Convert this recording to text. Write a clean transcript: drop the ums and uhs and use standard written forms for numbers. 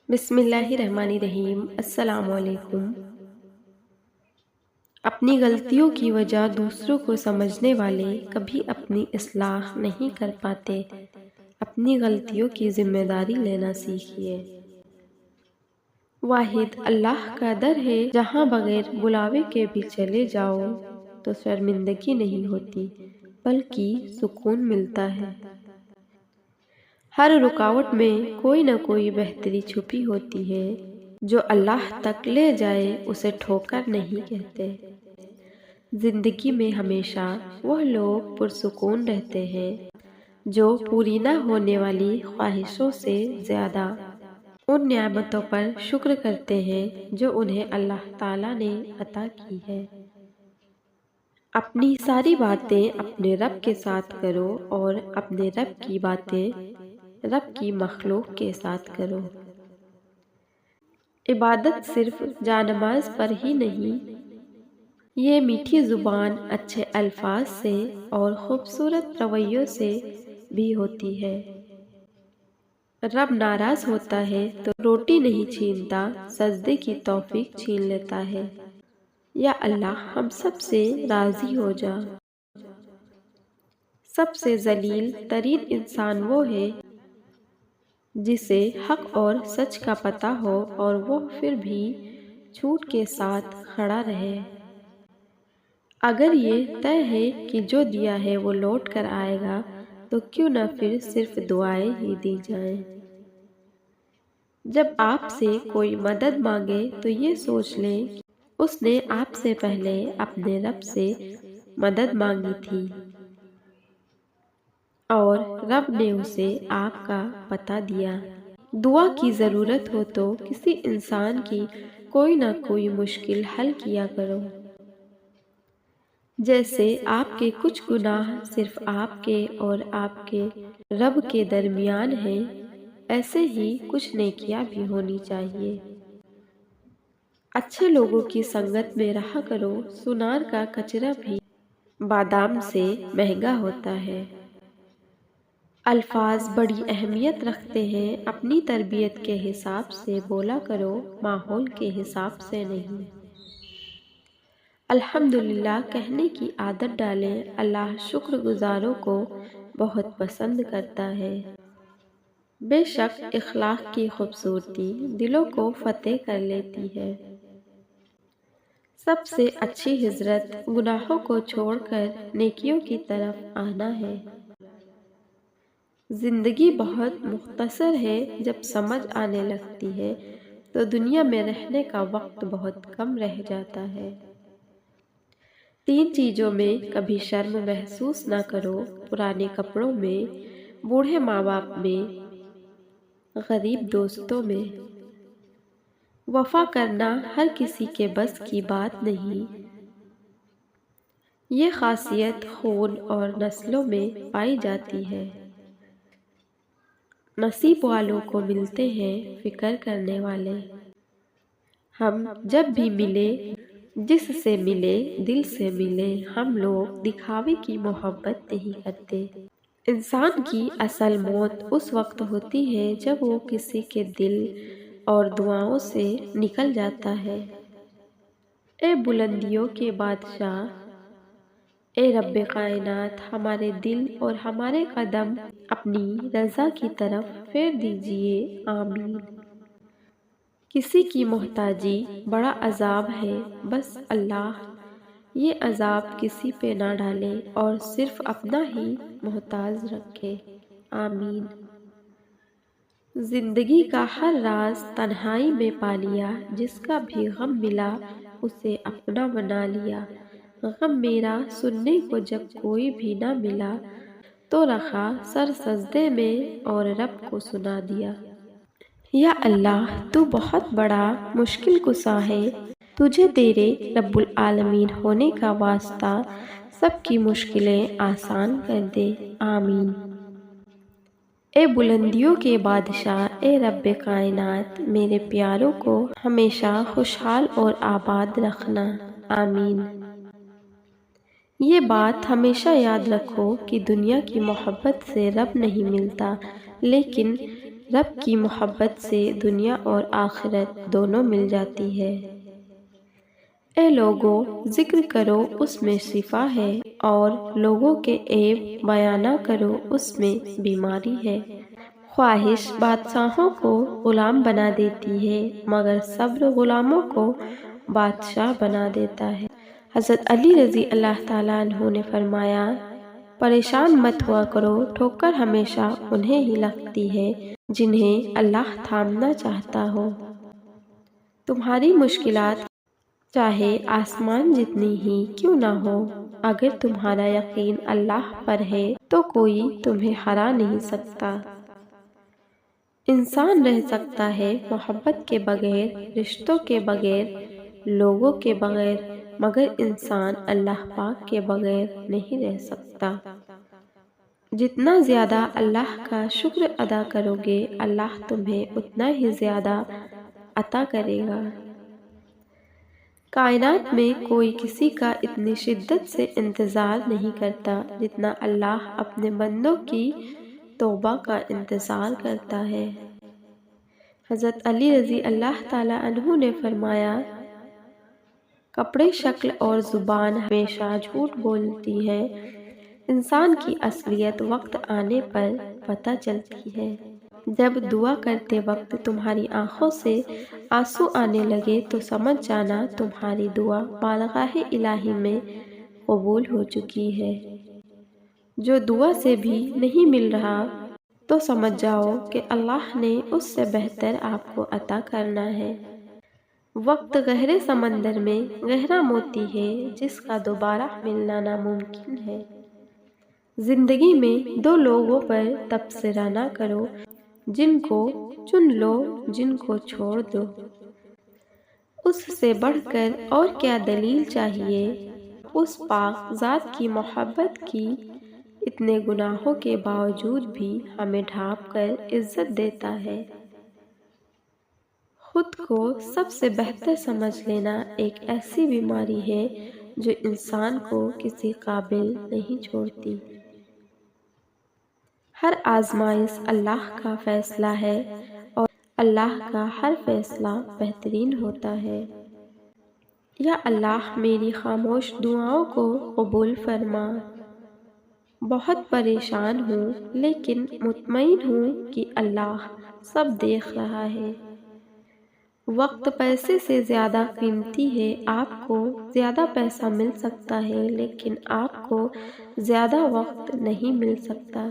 بسم اللہ الرحمن الرحیم۔ السلام علیکم۔ اپنی غلطیوں کی وجہ دوسروں کو سمجھنے والے کبھی اپنی اصلاح نہیں کر پاتے۔ اپنی غلطیوں کی ذمہ داری لینا سیکھیے۔ واحد اللہ کا در ہے، جہاں بغیر بلاوے کے بھی چلے جاؤ تو شرمندگی نہیں ہوتی بلکہ سکون ملتا ہے۔ ہر رکاوٹ میں کوئی نہ کوئی بہتری چھپی ہوتی ہے، جو اللہ تک لے جائے اسے ٹھوکر نہیں کہتے۔ زندگی میں ہمیشہ وہ لوگ پرسکون رہتے ہیں جو پوری نہ ہونے والی خواہشوں سے زیادہ ان نعمتوں پر شکر کرتے ہیں جو انہیں اللہ تعالیٰ نے عطا کی ہے۔ اپنی ساری باتیں اپنے رب کے ساتھ کرو اور اپنے رب کی باتیں رب کی مخلوق کے ساتھ کرو۔ عبادت صرف جانماز پر ہی نہیں، یہ میٹھی زبان، اچھے الفاظ سے اور خوبصورت رویوں سے بھی ہوتی ہے۔ رب ناراض ہوتا ہے تو روٹی نہیں چھینتا، سجدے کی توفیق چھین لیتا ہے۔ یا اللہ ہم سب سے راضی ہو جا۔ سب سے ذلیل ترین انسان وہ ہے جسے حق اور سچ کا پتہ ہو اور وہ پھر بھی جھوٹ کے ساتھ کھڑا رہے۔ اگر یہ طے ہے کہ جو دیا ہے وہ لوٹ کر آئے گا تو کیوں نہ پھر صرف دعائیں ہی دی جائیں۔ جب آپ سے کوئی مدد مانگے تو یہ سوچ لیں کہ اس نے آپ سے پہلے اپنے رب سے مدد مانگی تھی اور رب نے اسے آپ کا پتہ دیا۔ دعا کی ضرورت ہو تو کسی انسان کی کوئی نہ کوئی مشکل حل کیا کرو۔ جیسے آپ کے کچھ گناہ صرف آپ کے اور آپ کے رب کے درمیان ہیں، ایسے ہی کچھ نیکیاں بھی ہونی چاہیے۔ اچھے لوگوں کی سنگت میں رہا کرو، سونار کا کچرا بھی بادام سے مہنگا ہوتا ہے۔ الفاظ بڑی اہمیت رکھتے ہیں، اپنی تربیت کے حساب سے بولا کرو، ماحول کے حساب سے نہیں۔ الحمدللہ کہنے کی عادت ڈالیں، اللہ شکر گزاروں کو بہت پسند کرتا ہے۔ بے شک اخلاق کی خوبصورتی دلوں کو فتح کر لیتی ہے۔ سب سے اچھی ہجرت گناہوں کو چھوڑ کر نیکیوں کی طرف آنا ہے۔ زندگی بہت مختصر ہے، جب سمجھ آنے لگتی ہے تو دنیا میں رہنے کا وقت بہت کم رہ جاتا ہے۔ 3 چیزوں میں کبھی شرم محسوس نہ کرو، پرانے کپڑوں میں، بوڑھے ماں باپ میں، غریب دوستوں میں۔ وفا کرنا ہر کسی کے بس کی بات نہیں۔ یہ خاصیت خون اور نسلوں میں پائی جاتی ہے۔ نصیب والوں کو ملتے ہیں فکر کرنے والے۔ ہم جب بھی ملے، جس سے ملے دل سے ملے، ہم لوگ دکھاوے کی محبت نہیں کرتے۔ انسان کی اصل موت اس وقت ہوتی ہے جب وہ کسی کے دل اور دعاؤں سے نکل جاتا ہے۔ اے بلندیوں کے بادشاہ، اے رب کائنات، ہمارے دل اور ہمارے قدم اپنی رضا کی طرف پھیر دیجئے، آمین۔ کسی کی محتاجی بڑا عذاب ہے، بس اللہ یہ عذاب کسی پہ نہ ڈالے اور صرف اپنا ہی محتاج رکھے، آمین۔ زندگی کا ہر راز تنہائی میں پا لیا، جس کا بھی غم ملا اسے اپنا بنا لیا۔ غم میرا سننے کو جب کوئی بھی نہ ملا تو رکھا سر سجدے میں اور رب کو سنا دیا۔ یا اللہ تو بہت بڑا مشکل کشا ہے، تجھے تیرے رب العالمین ہونے کا واسطہ سب کی مشکلیں آسان کر دے، آمین۔ اے بلندیوں کے بادشاہ، اے رب کائنات، میرے پیاروں کو ہمیشہ خوشحال اور آباد رکھنا، آمین۔ یہ بات ہمیشہ یاد رکھو کہ دنیا کی محبت سے رب نہیں ملتا، لیکن رب کی محبت سے دنیا اور آخرت دونوں مل جاتی ہے۔ اے لوگو، ذکر کرو اس میں شفا ہے، اور لوگوں کے عیب بیان نہ کرو اس میں بیماری ہے۔ خواہش بادشاہوں کو غلام بنا دیتی ہے، مگر صبر غلاموں کو بادشاہ بنا دیتا ہے۔ حضرت علی رضی اللہ تعالیٰ عنہ نے فرمایا، پریشان مت ہوا کرو، ٹھوکر ہمیشہ انہیں ہی لگتی ہے جنہیں اللہ تھامنا چاہتا ہو۔ تمہاری مشکلات چاہے آسمان جتنی ہی کیوں نہ ہو، اگر تمہارا یقین اللہ پر ہے تو کوئی تمہیں ہرا نہیں سکتا۔ انسان رہ سکتا ہے محبت کے بغیر، رشتوں کے بغیر، لوگوں کے بغیر، مگر انسان اللہ پاک کے بغیر نہیں رہ سکتا۔ جتنا زیادہ اللہ کا شکر ادا کرو گے، اللہ تمہیں اتنا ہی زیادہ عطا کرے گا۔ کائنات میں کوئی کسی کا اتنی شدت سے انتظار نہیں کرتا جتنا اللہ اپنے بندوں کی توبہ کا انتظار کرتا ہے۔ حضرت علی رضی اللہ تعالیٰ عنہ نے فرمایا، کپڑے، شکل اور زبان ہمیشہ جھوٹ بولتی ہے، انسان کی اصلیت وقت آنے پر پتہ چلتی ہے۔ جب دعا کرتے وقت تمہاری آنکھوں سے آنسو آنے لگے تو سمجھ جانا تمہاری دعا بارگاہ الہی میں قبول ہو چکی ہے۔ جو دعا سے بھی نہیں مل رہا تو سمجھ جاؤ کہ اللہ نے اس سے بہتر آپ کو عطا کرنا ہے۔ وقت گہرے سمندر میں گہرا موتی ہے جس کا دوبارہ ملنا ناممکن ہے۔ زندگی میں دو لوگوں پر تبصرہ نہ کرو، جن کو چن لو، جن کو چھوڑ دو۔ اس سے بڑھ کر اور کیا دلیل چاہیے؟ اس پاک ذات کی محبت کی، اتنے گناہوں کے باوجود بھی ہمیں ڈھانپ کر عزت دیتا ہے۔ خود کو سب سے بہتر سمجھ لینا ایک ایسی بیماری ہے جو انسان کو کسی قابل نہیں چھوڑتی۔ ہر آزمائش اللہ کا فیصلہ ہے اور اللہ کا ہر فیصلہ بہترین ہوتا ہے۔ یا اللہ، میری خاموش دعاؤں کو قبول فرما۔ بہت پریشان ہوں لیکن مطمئن ہوں کہ اللہ سب دیکھ رہا ہے۔ وقت پیسے سے زیادہ قیمتی ہے۔ آپ کو زیادہ پیسہ مل سکتا ہے لیکن آپ کو زیادہ وقت نہیں مل سکتا۔